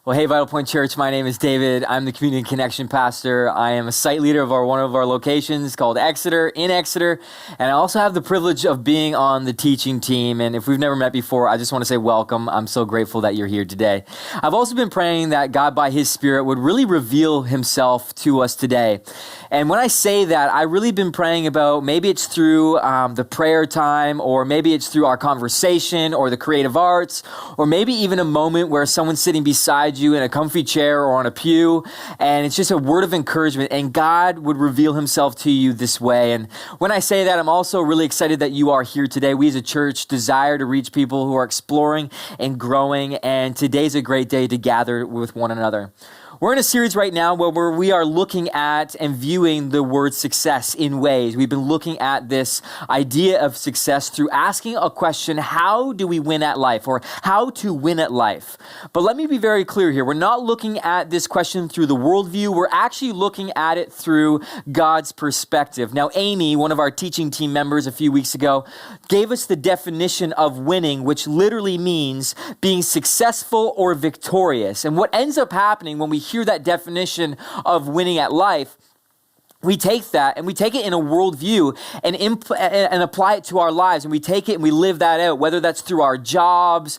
Well, hey, Vitalpoint Church, my name is David. I'm the Community Connection Pastor. I am a site leader of one of our locations called Exeter, in Exeter, and I also have the privilege of being on the teaching team. And if we've never met before, I just want to say welcome. I'm so grateful that you're here today. I've also been praying that God, by His Spirit, would really reveal Himself to us today. And when I say that, I've really been praying about maybe it's through the prayer time, or maybe it's through our conversation, or the creative arts, or maybe even a moment where someone's sitting beside you in a comfy chair or on a pew, and it's just a word of encouragement, and God would reveal Himself to you this way. And when I say that, I'm also really excited that you are here today. We as a church desire to reach people who are exploring and growing, and today's a great day to gather with one another. We're in a series right now where we are looking at and viewing the word success in ways. We've been looking at this idea of success through asking a question, how do we win at life, or how to win at life? But let me be very clear here. We're not looking at this question through the worldview. We're actually looking at it through God's perspective. Now, Amy, one of our teaching team members a few weeks ago, gave us the definition of winning, which literally means being successful or victorious. And what ends up happening when we hear that definition of winning at life, we take that and we take it in a worldview and apply it to our lives, and we take it and we live that out, whether that's through our jobs,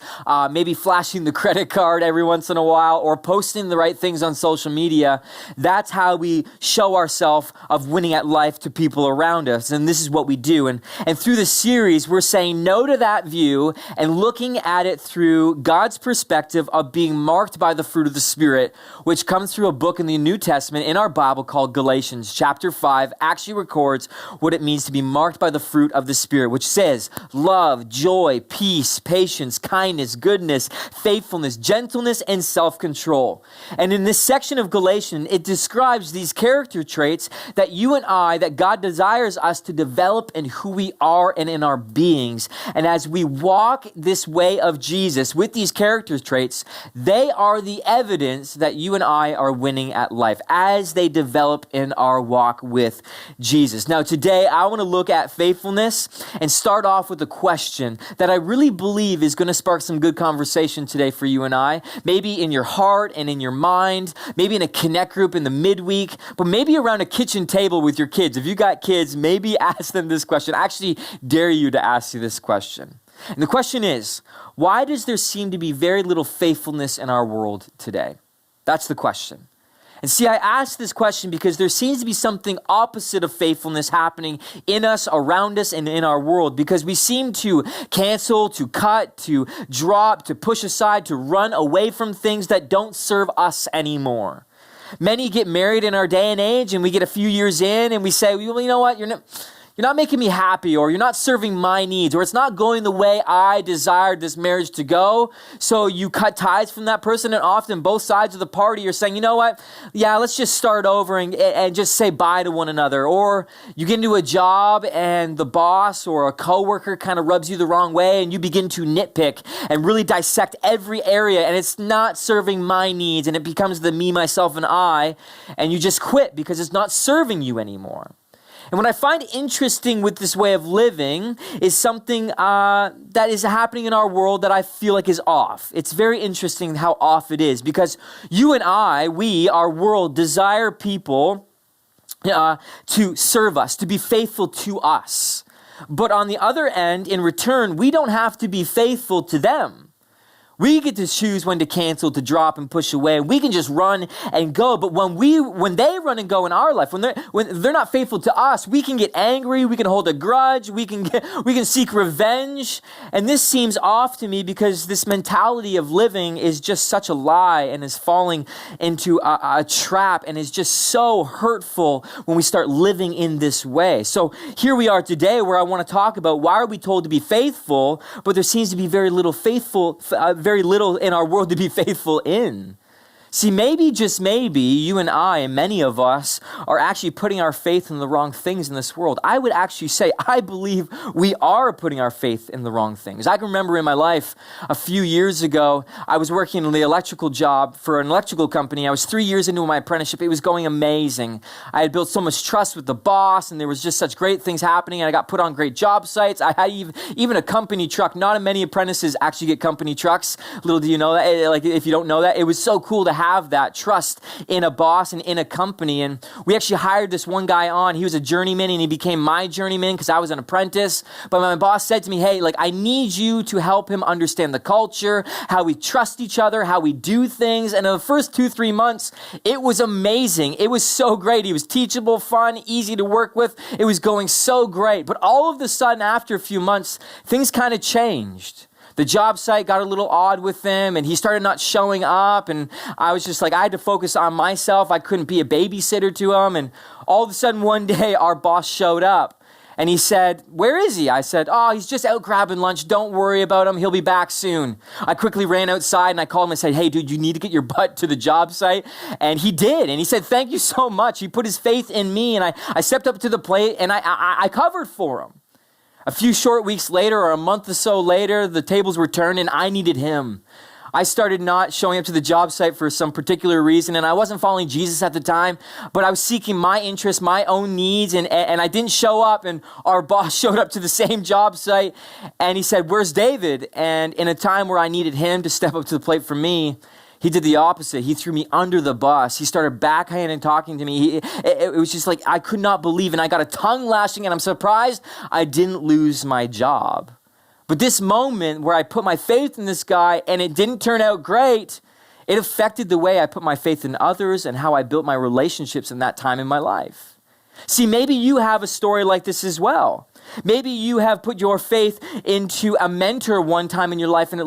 maybe flashing the credit card every once in a while, or posting the right things on social media. That's how we show ourselves of winning at life to people around us, and this is what we do. And through this series, we're saying no to that view and looking at it through God's perspective of being marked by the fruit of the Spirit, which comes through a book in the New Testament in our Bible called Galatians. Chapter 5 actually records what it means to be marked by the fruit of the Spirit, which says love, joy, peace, patience, kindness, goodness, faithfulness, gentleness, and self-control. And in this section of Galatians, it describes these character traits that you and I, that God desires us to develop in who we are and in our beings. And as we walk this way of Jesus with these character traits, they are the evidence that you and I are winning at life as they develop in our walk with Jesus. Now, today, I want to look at faithfulness and start off with a question that I really believe is going to spark some good conversation today for you and I, maybe in your heart and in your mind, maybe in a connect group in the midweek, but maybe around a kitchen table with your kids. If you got kids, maybe ask them this question. I actually dare you to ask you this question. And the question is, why does there seem to be very little faithfulness in our world today? That's the question. And see, I ask this question because there seems to be something opposite of faithfulness happening in us, around us, and in our world, because we seem to cancel, to cut, to drop, to push aside, to run away from things that don't serve us anymore. Many get married in our day and age, and we get a few years in, and we say, well, you know what, you're not making me happy, or you're not serving my needs, or it's not going the way I desired this marriage to go. So you cut ties from that person, and often both sides of the party are saying, you know what, yeah, let's just start over and just say bye to one another. Or you get into a job and the boss or a coworker kind of rubs you the wrong way, and you begin to nitpick and really dissect every area, and it's not serving my needs, and it becomes the me, myself, and I, and you just quit because it's not serving you anymore. And what I find interesting with this way of living is something that is happening in our world that I feel like is off. It's very interesting how off it is, because you and I, our world, desire people to serve us, to be faithful to us. But on the other end, in return, we don't have to be faithful to them. We get to choose when to cancel, to drop, and push away. We can just run and go. But when they run and go in our life, when they're not faithful to us, we can get angry. We can hold a grudge. We can seek revenge. And this seems off to me because this mentality of living is just such a lie and is falling into a trap and is just so hurtful when we start living in this way. So here we are today, where I want to talk about why are we told to be faithful, but there seems to be very little in our world to be faithful in. See, maybe, just maybe, you and I and many of us are actually putting our faith in the wrong things in this world. I would actually say, I believe we are putting our faith in the wrong things. I can remember in my life a few years ago, I was working in the electrical job for an electrical company. I was 3 years into my apprenticeship. It was going amazing. I had built so much trust with the boss, and there was just such great things happening, and I got put on great job sites. I had even a company truck. Not many apprentices actually get company trucks. Little do you know that. Like, if you don't know that, it was so cool to have that trust in a boss and in a company. And we actually hired this one guy on. He was a journeyman, and he became my journeyman because I was an apprentice. But my boss said to me, hey, like, I need you to help him understand the culture, how we trust each other, how we do things. And in the first 2-3 months, it was amazing. It was so great. He was teachable, fun, easy to work with. It was going so great. But all of a sudden, after a few months, things kind of changed. The job site got a little odd with him, and he started not showing up, and I was just like, I had to focus on myself. I couldn't be a babysitter to him, and all of a sudden one day our boss showed up, and he said, where is he? I said, oh, he's just out grabbing lunch. Don't worry about him. He'll be back soon. I quickly ran outside, and I called him and said, hey, dude, you need to get your butt to the job site, and he did, and he said, thank you so much. He put his faith in me, and I stepped up to the plate, and I covered for him. A few short weeks later, or a month or so later, the tables were turned and I needed him. I started not showing up to the job site for some particular reason, and I wasn't following Jesus at the time, but I was seeking my interests, my own needs, and I didn't show up, and our boss showed up to the same job site, and he said, where's David? And in a time where I needed him to step up to the plate for me, he did the opposite. He threw me under the bus. He started backhanding and talking to me. It was just like, I could not believe, and I got a tongue lashing, and I'm surprised I didn't lose my job. But this moment where I put my faith in this guy and it didn't turn out great, it affected the way I put my faith in others and how I built my relationships in that time in my life. See, maybe you have a story like this as well. Maybe you have put your faith into a mentor one time in your life and it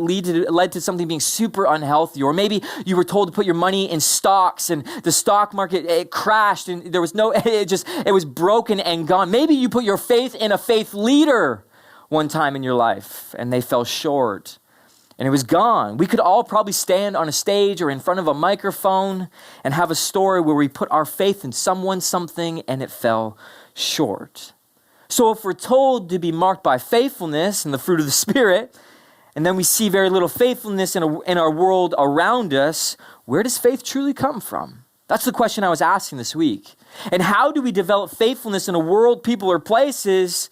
led to something being super unhealthy. Or maybe you were told to put your money in stocks and the stock market, it crashed and there was it was broken and gone. Maybe you put your faith in a faith leader one time in your life and they fell short and it was gone. We could all probably stand on a stage or in front of a microphone and have a story where we put our faith in someone, something, and it fell short. So if we're told to be marked by faithfulness and the fruit of the Spirit, and then we see very little faithfulness in our world around us, where does faith truly come from? That's the question I was asking this week. And how do we develop faithfulness in a world, people, or places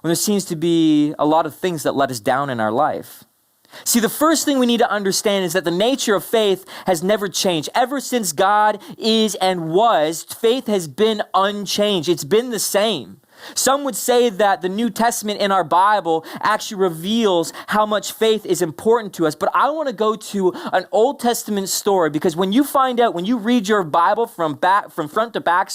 when there seems to be a lot of things that let us down in our life? See, the first thing we need to understand is that the nature of faith has never changed. Ever since God is and was, faith has been unchanged. It's been the same. Some would say that the New Testament in our Bible actually reveals how much faith is important to us. But I want to go to an Old Testament story because when you read your Bible from front to back,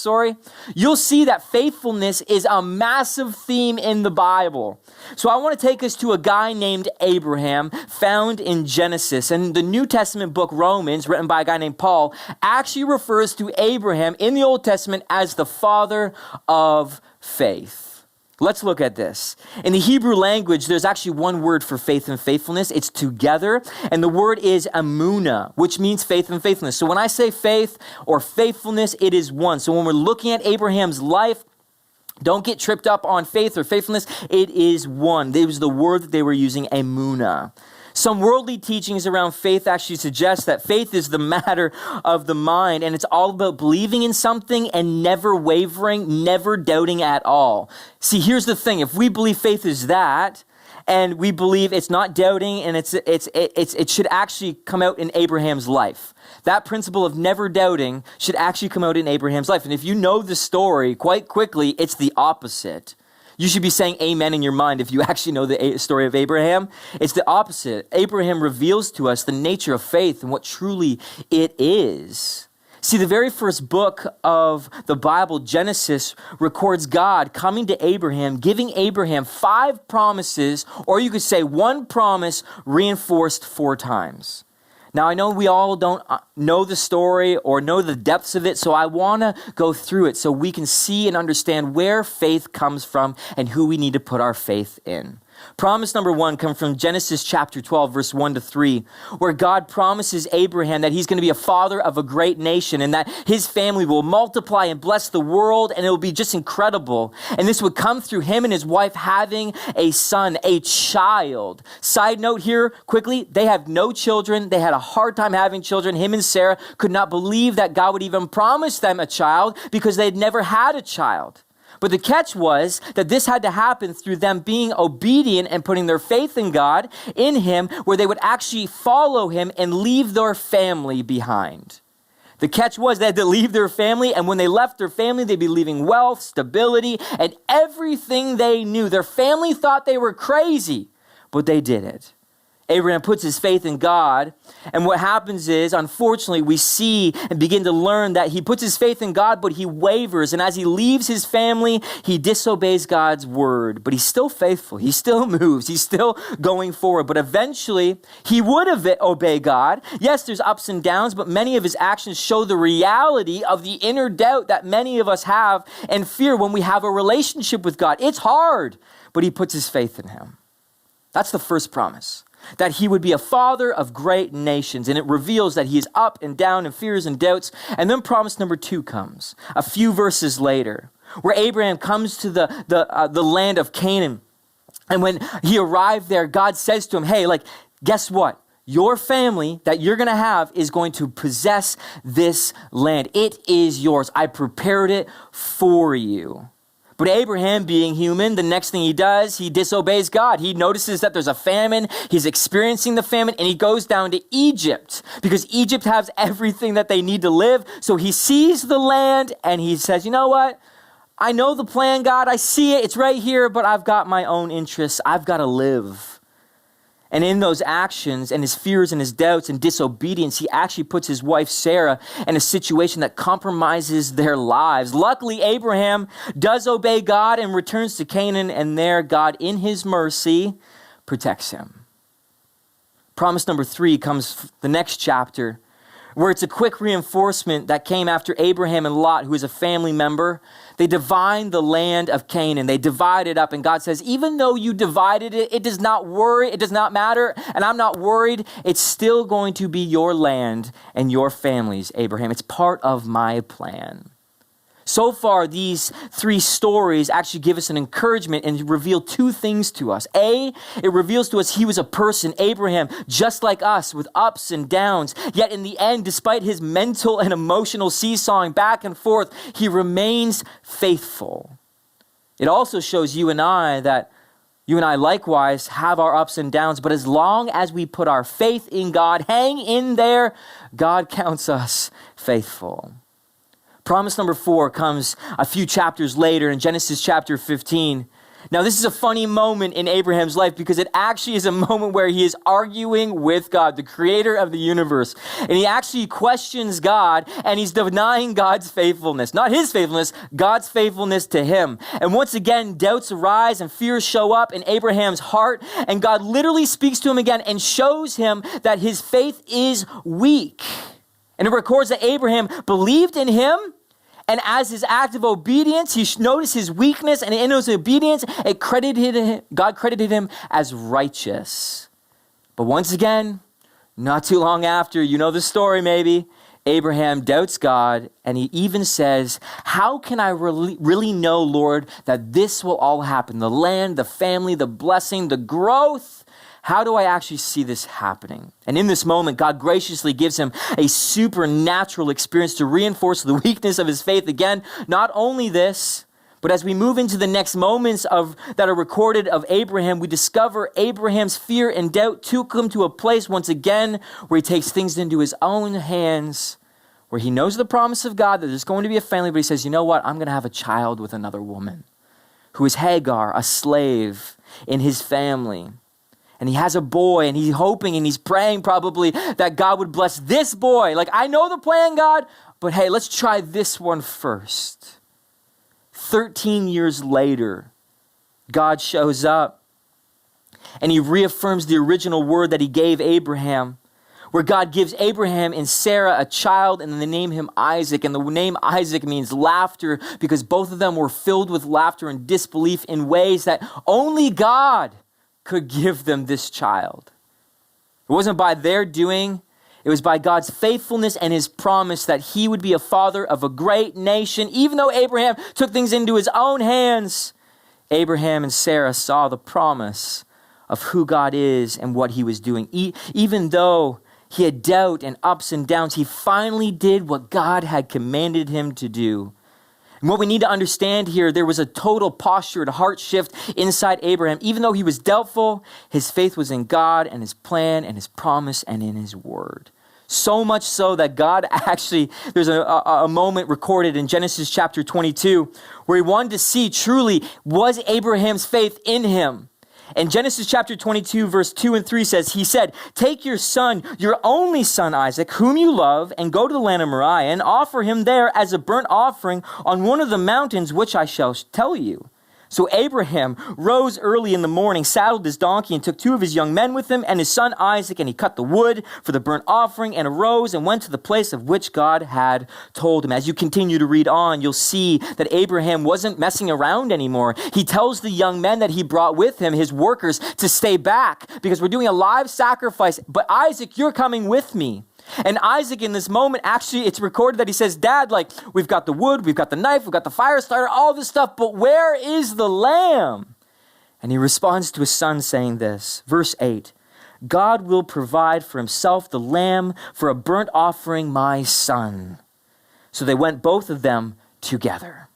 you'll see that faithfulness is a massive theme in the Bible. So I want to take us to a guy named Abraham found in Genesis. And the New Testament book, Romans, written by a guy named Paul, actually refers to Abraham in the Old Testament as the father of faith. Let's look at this. In the Hebrew language, there's actually one word for faith and faithfulness. It's together, and the word is emunah, which means faith and faithfulness. So when I say faith or faithfulness, it is one. So when we're looking at Abraham's life, don't get tripped up on faith or faithfulness. It is one. It was the word that they were using, emunah. Some worldly teachings around faith actually suggest that faith is the matter of the mind, and it's all about believing in something and never wavering, never doubting at all. See, here's the thing. If we believe faith is that, and we believe it's not doubting, and it should actually come out in Abraham's life. That principle of never doubting should actually come out in Abraham's life. And if you know the story quite quickly, it's the opposite. You should be saying amen in your mind if you actually know the story of Abraham. It's the opposite. Abraham reveals to us the nature of faith and what truly it is. See, the very first book of the Bible, Genesis, records God coming to Abraham, giving Abraham 5 promises, or you could say one promise reinforced 4 times. Now, I know we all don't know the story or know the depths of it, so I want to go through it so we can see and understand where faith comes from and who we need to put our faith in. Promise number one comes from Genesis chapter 12, verse 1 to 3, where God promises Abraham that he's going to be a father of a great nation and that his family will multiply and bless the world, and it will be just incredible. And this would come through him and his wife having a son, a child. Side note here, quickly, they have no children. They had a hard time having children. Him and Sarah could not believe that God would even promise them a child because they had never had a child. But the catch was that this had to happen through them being obedient and putting their faith in God, in him, where they would actually follow him and leave their family behind. The catch was they had to leave their family, and when they left their family, they'd be leaving wealth, stability, and everything they knew. Their family thought they were crazy, but they did it. Abraham puts his faith in God, and what happens is, unfortunately, we see and begin to learn that he puts his faith in God, but he wavers, and as he leaves his family, he disobeys God's word, but he's still faithful. He still moves. He's still going forward, but eventually, he would obey God. Yes, there's ups and downs, but many of his actions show the reality of the inner doubt that many of us have and fear when we have a relationship with God. It's hard, but he puts his faith in him. That's the first promise, that he would be a father of great nations. And it reveals that he is up and down in fears and doubts. And then promise number 2 comes a few verses later, where Abraham comes to the land of Canaan. And when he arrived there, God says to him, hey, guess what? Your family that you're going to have is going to possess this land. It is yours. I prepared it for you. But Abraham, being human, the next thing he does, he disobeys God. He notices that there's a famine. He's experiencing the famine, and he goes down to Egypt because Egypt has everything that they need to live. So he sees the land, and he says, you know what? I know the plan, God. I see it. It's right here, but I've got my own interests. I've got to live. And in those actions and his fears and his doubts and disobedience, he actually puts his wife Sarah in a situation that compromises their lives. Luckily, Abraham does obey God and returns to Canaan, and there God, in his mercy, protects him. Promise number 3 comes the next chapter, where it's a quick reinforcement that came after Abraham and Lot, who is a family member. They divide the land of Canaan. They divide it up, and God says, even though you divided it, it does not worry, it does not matter, and I'm not worried. It's still going to be your land and your families, Abraham. It's part of my plan. So far, these 3 stories actually give us an encouragement and reveal 2 things to us. A, it reveals to us he was a person, Abraham, just like us, with ups and downs. Yet in the end, despite his mental and emotional seesawing back and forth, he remains faithful. It also shows you and I that you and I likewise have our ups and downs, but as long as we put our faith in God, hang in there, God counts us faithful. Promise number 4 comes a few chapters later in Genesis chapter 15. Now, this is a funny moment in Abraham's life because it actually is a moment where he is arguing with God, the creator of the universe. And he actually questions God, and he's denying God's faithfulness. Not his faithfulness, God's faithfulness to him. And once again, doubts arise and fears show up in Abraham's heart. And God literally speaks to him again and shows him that his faith is weak. And it records that Abraham believed in him. And as his act of obedience, he noticed his weakness, and in his obedience, God credited him as righteous. But once again, not too long after, you know the story maybe, Abraham doubts God, and he even says, how can I really know, Lord, that this will all happen? The land, the family, the blessing, the growth. How do I actually see this happening? And in this moment, God graciously gives him a supernatural experience to reinforce the weakness of his faith again. Not only this, but as we move into the next moments that are recorded of Abraham, we discover Abraham's fear and doubt took him to a place once again where he takes things into his own hands, where he knows the promise of God that there's going to be a family, but he says, you know what? I'm going to have a child with another woman who is Hagar, a slave in his family. And he has a boy, and he's hoping and he's praying probably that God would bless this boy. I know the plan, God, but hey, let's try this one first. 13 years later, God shows up, and he reaffirms the original word that he gave Abraham, where God gives Abraham and Sarah a child, and they name him Isaac. And the name Isaac means laughter, because both of them were filled with laughter and disbelief in ways that only God could give them this child. It wasn't by their doing. It was by God's faithfulness and his promise that he would be a father of a great nation. Even though Abraham took things into his own hands, Abraham and Sarah saw the promise of who God is and what he was doing. Even though he had doubt and ups and downs, he finally did what God had commanded him to do. And what we need to understand here, there was a total posture and heart shift inside Abraham. Even though he was doubtful, his faith was in God and his plan and his promise and in his word. So much so that God actually, there's a moment recorded in Genesis chapter 22 where he wanted to see truly, was Abraham's faith in him? And Genesis chapter 22 verse 2 and 3 says, he said, take your son, your only son Isaac, whom you love, and go to the land of Moriah and offer him there as a burnt offering on one of the mountains which I shall tell you. So Abraham rose early in the morning, saddled his donkey, and took 2 of his young men with him and his son Isaac, and he cut the wood for the burnt offering and arose and went to the place of which God had told him. As you continue to read on, you'll see that Abraham wasn't messing around anymore. He tells the young men that he brought with him, his workers, to stay back because we're doing a live sacrifice. But Isaac, you're coming with me. And Isaac in this moment, actually, it's recorded that he says, Dad, like, we've got the wood, we've got the knife, we've got the fire starter, all this stuff, but where is the lamb? And he responds to his son saying this, verse 8, God will provide for himself the lamb for a burnt offering, my son. So they went, both of them, together.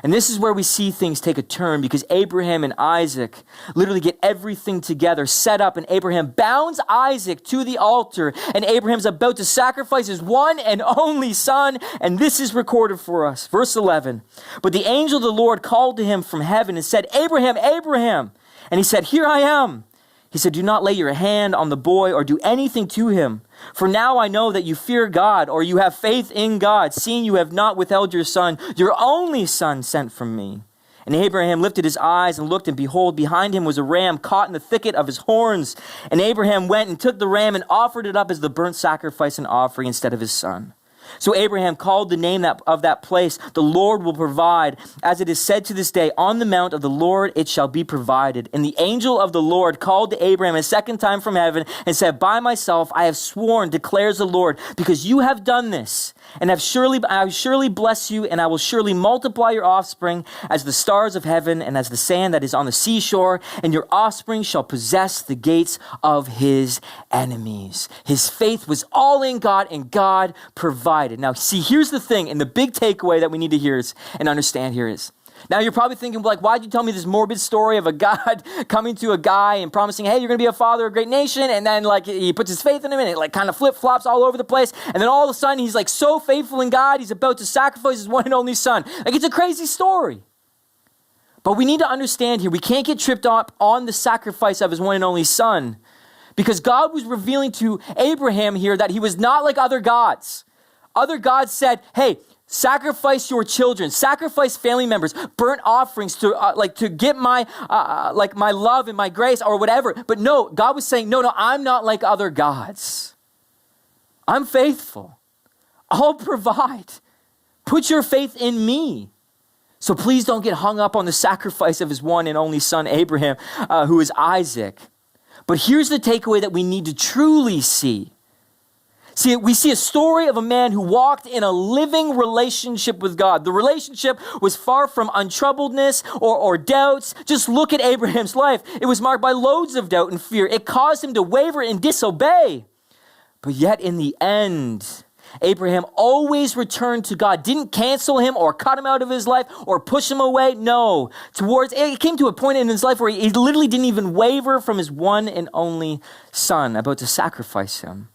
And this is where we see things take a turn because Abraham and Isaac literally get everything together, set up, and Abraham bounds Isaac to the altar, and Abraham's about to sacrifice his one and only son, and this is recorded for us. Verse 11, but the angel of the Lord called to him from heaven and said, Abraham, Abraham. And he said, here I am. He said, do not lay your hand on the boy or do anything to him. For now I know that you fear God, or you have faith in God, seeing you have not withheld your son, your only son sent from me. And Abraham lifted his eyes and looked, and behold, behind him was a ram caught in the thicket of his horns. And Abraham went and took the ram and offered it up as the burnt sacrifice and offering instead of his son. So Abraham called the name of that place, the Lord will provide. As it is said to this day, on the mount of the Lord it shall be provided. And the angel of the Lord called to Abraham a second time from heaven and said, by myself I have sworn, declares the Lord, because you have done this, and I will surely bless you, and I will surely multiply your offspring as the stars of heaven and as the sand that is on the seashore, and your offspring shall possess the gates of his enemies. His faith was all in God, and God provided. Now, see, here's the thing, and the big takeaway that we need to hear is, and understand here is, now you're probably thinking, like, why'd you tell me this morbid story of a God coming to a guy and promising, hey, you're going to be a father of a great nation, and then, like, he puts his faith in him, and it, like, kind of flip-flops all over the place, and then all of a sudden, he's, like, so faithful in God, he's about to sacrifice his one and only son. Like, it's a crazy story. But we need to understand here, we can't get tripped up on the sacrifice of his one and only son, because God was revealing to Abraham here that he was not like other gods. Other gods said, hey, sacrifice your children, sacrifice family members, burnt offerings to get my my love and my grace or whatever. But no, God was saying, no, I'm not like other gods. I'm faithful. I'll provide. Put your faith in me. So please don't get hung up on the sacrifice of his one and only son, Abraham, who is Isaac. But here's the takeaway that we need to truly see. See, we see a story of a man who walked in a living relationship with God. The relationship was far from untroubledness or doubts. Just look at Abraham's life. It was marked by loads of doubt and fear. It caused him to waver and disobey. But yet in the end, Abraham always returned to God, didn't cancel him or cut him out of his life or push him away. No, it came to a point in his life where he literally didn't even waver from his one and only son about to sacrifice him.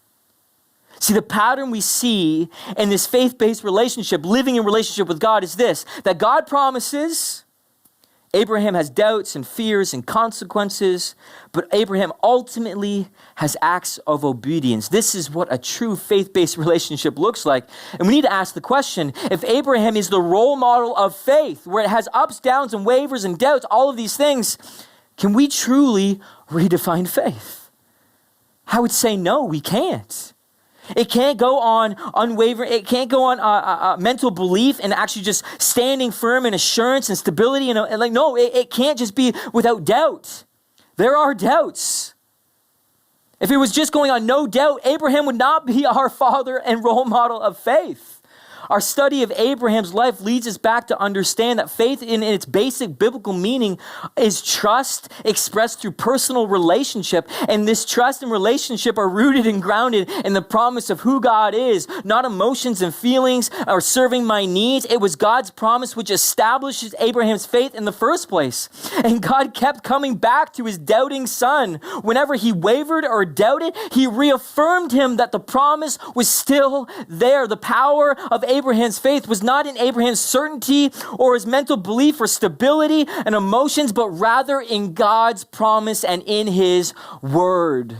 See, the pattern we see in this faith-based relationship, living in relationship with God, is this, that God promises, Abraham has doubts and fears and consequences, but Abraham ultimately has acts of obedience. This is what a true faith-based relationship looks like. And we need to ask the question, if Abraham is the role model of faith, where it has ups, downs, and wavers and doubts, all of these things, can we truly redefine faith? I would say no, we can't. It can't go on unwavering. It can't go on mental belief and actually just standing firm in assurance and stability. No, it can't just be without doubt. There are doubts. If it was just going on no doubt, Abraham would not be our father and role model of faith. Our study of Abraham's life leads us back to understand that faith in its basic biblical meaning is trust expressed through personal relationship. And this trust and relationship are rooted and grounded in the promise of who God is, not emotions and feelings or serving my needs. It was God's promise which establishes Abraham's faith in the first place. And God kept coming back to his doubting son. Whenever he wavered or doubted, he reaffirmed him that the promise was still there. The power of Abraham's faith was not in Abraham's certainty or his mental belief or stability and emotions, but rather in God's promise and in his word.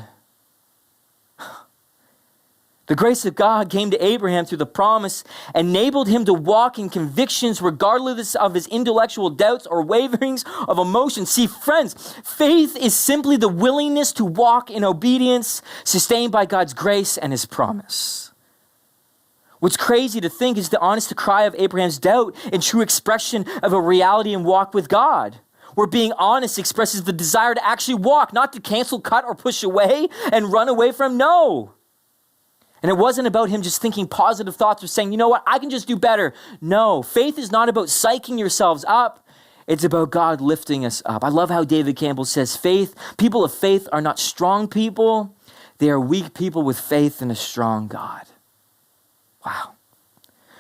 The grace of God came to Abraham through the promise, enabled him to walk in convictions regardless of his intellectual doubts or waverings of emotion. See, friends, faith is simply the willingness to walk in obedience, sustained by God's grace and his promise. What's crazy to think is the honest cry of Abraham's doubt and true expression of a reality and walk with God. Where being honest expresses the desire to actually walk, not to cancel, cut, or push away and run away from. No. And it wasn't about him just thinking positive thoughts or saying, you know what, I can just do better. No, faith is not about psyching yourselves up. It's about God lifting us up. I love how David Campbell says, people of faith are not strong people. They are weak people with faith in a strong God. Wow.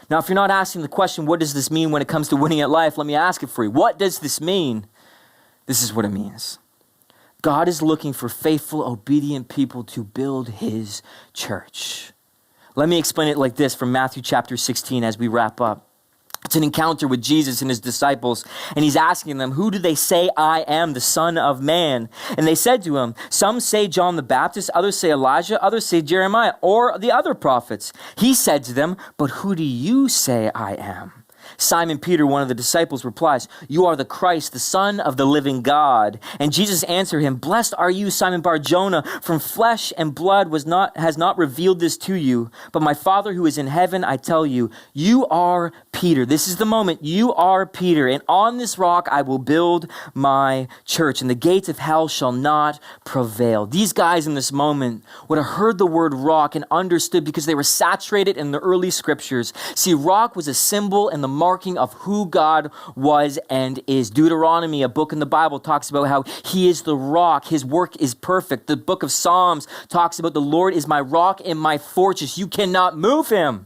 Now, if you're not asking the question, what does this mean when it comes to winning at life? Let me ask it for you. What does this mean? This is what it means. God is looking for faithful, obedient people to build his church. Let me explain it like this from Matthew chapter 16 as we wrap up. It's an encounter with Jesus and his disciples, and he's asking them, who do they say I am, the Son of Man? And they said to him, some say John the Baptist, others say Elijah, others say Jeremiah, or the other prophets. He said to them, but who do you say I am? Simon Peter, one of the disciples, replies, you are the Christ, the Son of the living God. And Jesus answered him, blessed are you, Simon Bar-Jonah, from flesh and blood has not revealed this to you, but my Father who is in heaven, I tell you, you are Peter. This is the moment. You are Peter, and on this rock I will build my church, and the gates of hell shall not prevail. These guys in this moment would have heard the word rock and understood because they were saturated in the early scriptures. See, rock was a symbol and the marking of who God was and is. Deuteronomy, a book in the Bible, talks about how he is the rock. His work is perfect. The book of Psalms talks about the Lord is my rock and my fortress. You cannot move him.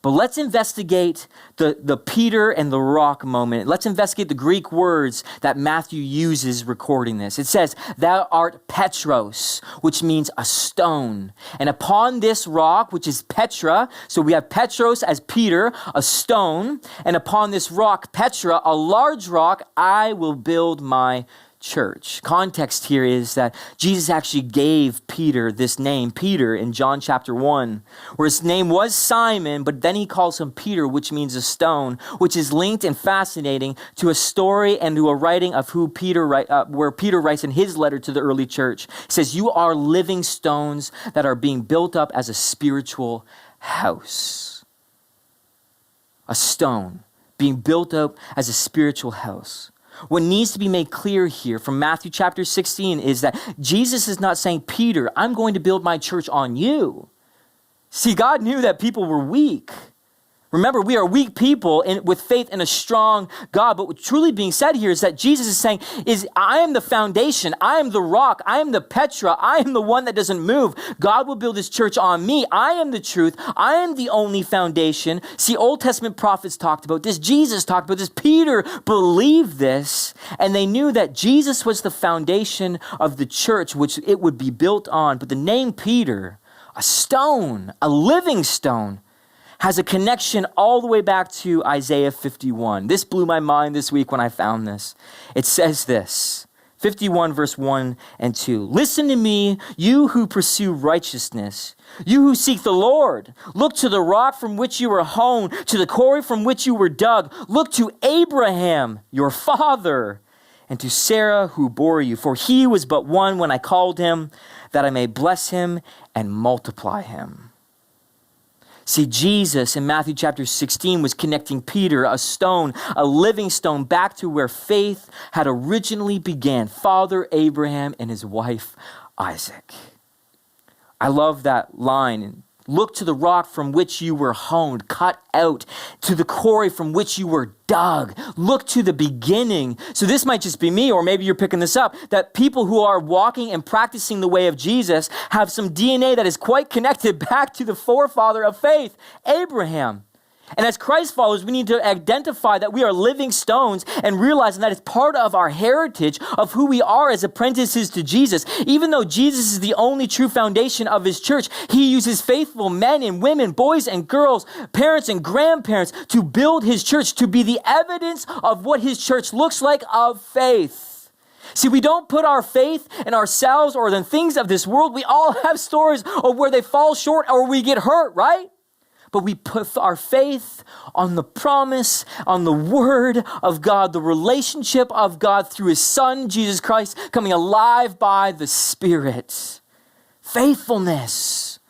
But let's investigate the Peter and the rock moment. Let's investigate the Greek words that Matthew uses recording this. It says, thou art Petros, which means a stone. And upon this rock, which is Petra, so we have Petros as Peter, a stone. And upon this rock, Petra, a large rock, I will build my church. Context here is that Jesus actually gave Peter this name, Peter, in John chapter 1, where his name was Simon, but then he calls him Peter, which means a stone, which is linked and fascinating to a story and to a writing of where Peter writes in his letter to the early church. He says, you are living stones that are being built up as a spiritual house. A stone being built up as a spiritual house. What needs to be made clear here from Matthew chapter 16 is that Jesus is not saying, Peter, I'm going to build my church on you. See, God knew that people were weak. Remember, we are weak people with faith in a strong God. But what's truly being said here is that Jesus is saying, I am the foundation. I am the rock. I am the Petra. I am the one that doesn't move. God will build his church on me. I am the truth. I am the only foundation. See, Old Testament prophets talked about this. Jesus talked about this. Peter believed this. And they knew that Jesus was the foundation of the church, which it would be built on. But the name Peter, a stone, a living stone, has a connection all the way back to Isaiah 51. This blew my mind this week when I found this. It says this, 51 verse 1 and 2. Listen to me, you who pursue righteousness, you who seek the Lord. Look to the rock from which you were hewn, to the quarry from which you were dug. Look to Abraham, your father, and to Sarah who bore you. For he was but one when I called him, that I may bless him and multiply him. See, Jesus in Matthew chapter 16 was connecting Peter, a stone, a living stone, back to where faith had originally began, Father Abraham and his wife Isaac. I love that line. Look to the rock from which you were honed, cut out, to the quarry from which you were dug. Look to the beginning. So this might just be me, or maybe you're picking this up, that people who are walking and practicing the way of Jesus have some DNA that is quite connected back to the forefather of faith, Abraham. And as Christ followers, we need to identify that we are living stones and realizing that it's part of our heritage of who we are as apprentices to Jesus. Even though Jesus is the only true foundation of his church, he uses faithful men and women, boys and girls, parents and grandparents to build his church, to be the evidence of what his church looks like of faith. See, we don't put our faith in ourselves or the things of this world. We all have stories of where they fall short or we get hurt, right? But we put our faith on the promise, on the word of God, the relationship of God through his son, Jesus Christ, coming alive by the Spirit. Faithfulness,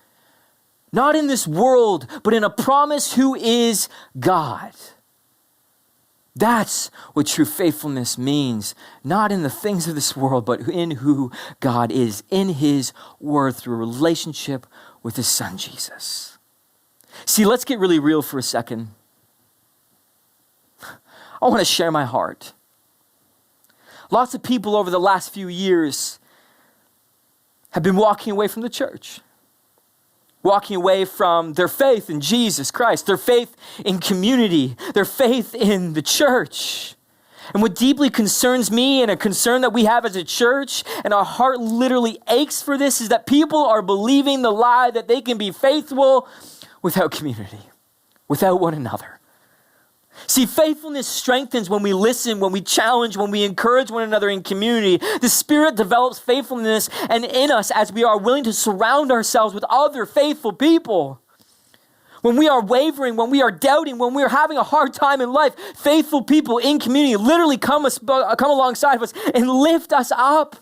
not in this world, but in a promise who is God. That's what true faithfulness means, not in the things of this world, but in who God is, in his word, through a relationship with his son, Jesus. See, let's get really real for a second. I want to share my heart. Lots of people over the last few years have been walking away from the church, walking away from their faith in Jesus Christ, their faith in community, their faith in the church. And what deeply concerns me, and a concern that we have as a church, and our heart literally aches for this, is that people are believing the lie that they can be faithful without community, without one another. See, faithfulness strengthens when we listen, when we challenge, when we encourage one another in community. The Spirit develops faithfulness and in us as we are willing to surround ourselves with other faithful people. When we are wavering, when we are doubting, when we are having a hard time in life, faithful people in community literally come alongside of us and lift us up.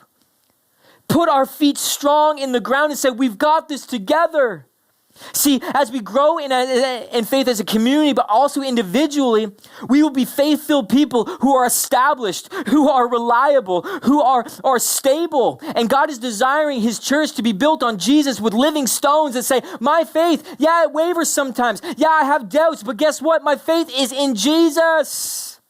Put our feet strong in the ground and say, we've got this together. See, as we grow in faith as a community, but also individually, we will be faith-filled people who are established, who are reliable, who are stable. And God is desiring his church to be built on Jesus with living stones that say, my faith, yeah, it wavers sometimes. Yeah, I have doubts, but guess what? My faith is in Jesus.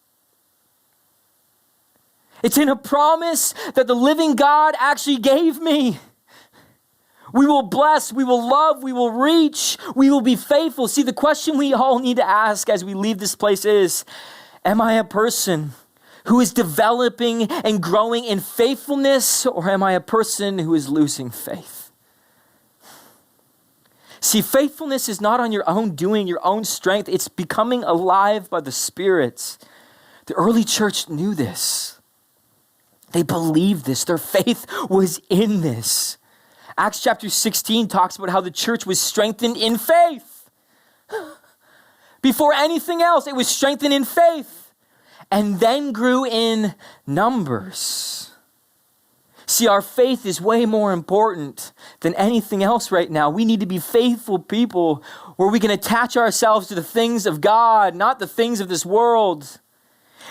It's in a promise that the living God actually gave me. We will bless, we will love, we will reach, we will be faithful. See, the question we all need to ask as we leave this place is, am I a person who is developing and growing in faithfulness, or am I a person who is losing faith? See, faithfulness is not on your own doing, your own strength. It's becoming alive by the Spirit. The early church knew this. They believed this. Their faith was in this. Acts chapter 16 talks about how the church was strengthened in faith. Before anything else, it was strengthened in faith and then grew in numbers. See, our faith is way more important than anything else right now. We need to be faithful people where we can attach ourselves to the things of God, not the things of this world.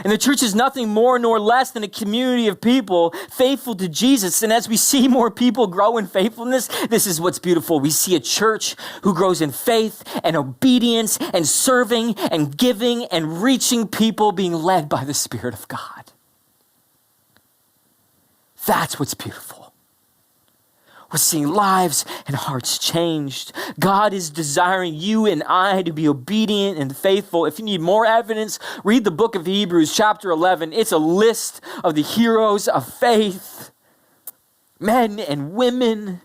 And the church is nothing more nor less than a community of people faithful to Jesus. And as we see more people grow in faithfulness, this is what's beautiful. We see a church who grows in faith and obedience and serving and giving and reaching people, being led by the Spirit of God. That's what's beautiful. We're seeing lives and hearts changed. God is desiring you and I to be obedient and faithful. If you need more evidence, read the book of Hebrews, chapter 11. It's a list of the heroes of faith, men and women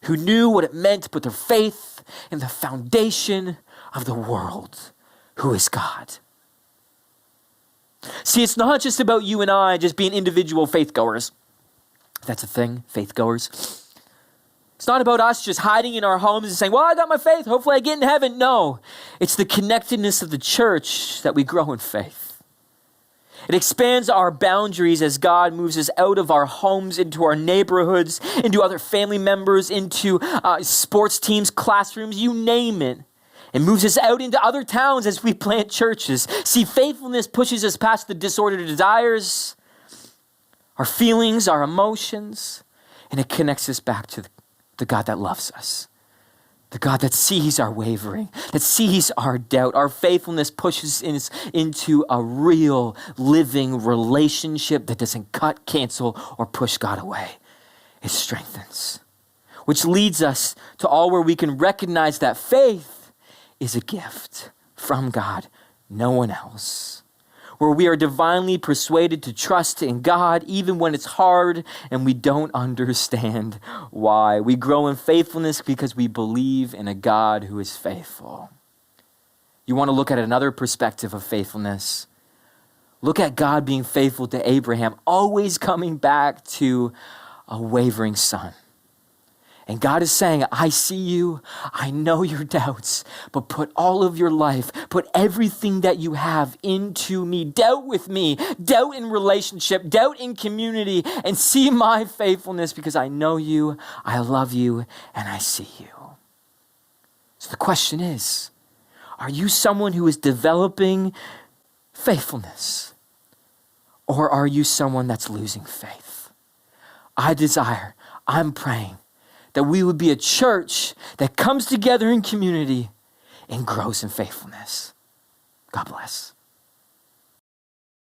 who knew what it meant to put their faith in the foundation of the world, who is God. See, it's not just about you and I just being individual faithgoers. That's a thing, faithgoers. It's not about us just hiding in our homes and saying, well, I got my faith, hopefully I get in heaven. No, it's the connectedness of the church that we grow in faith. It expands our boundaries as God moves us out of our homes, into our neighborhoods, into other family members, into sports teams, classrooms, you name it. It moves us out into other towns as we plant churches. See, faithfulness pushes us past the disordered desires, our feelings, our emotions, and it connects us back to the God that loves us. The God that sees our wavering, that sees our doubt. Our faithfulness pushes us into a real living relationship that doesn't cut, cancel, or push God away. It strengthens, which leads us to all where we can recognize that faith is a gift from God, no one else. Where we are divinely persuaded to trust in God even when it's hard and we don't understand why. We grow in faithfulness because we believe in a God who is faithful. You want to look at another perspective of faithfulness? Look at God being faithful to Abraham, always coming back to a wavering son. And God is saying, I see you, I know your doubts, but put all of your life, put everything that you have into me. Doubt with me, doubt in relationship, doubt in community, and see my faithfulness because I know you, I love you, and I see you. So the question is, are you someone who is developing faithfulness? Or are you someone that's losing faith? I'm praying that we would be a church that comes together in community and grows in faithfulness. God bless.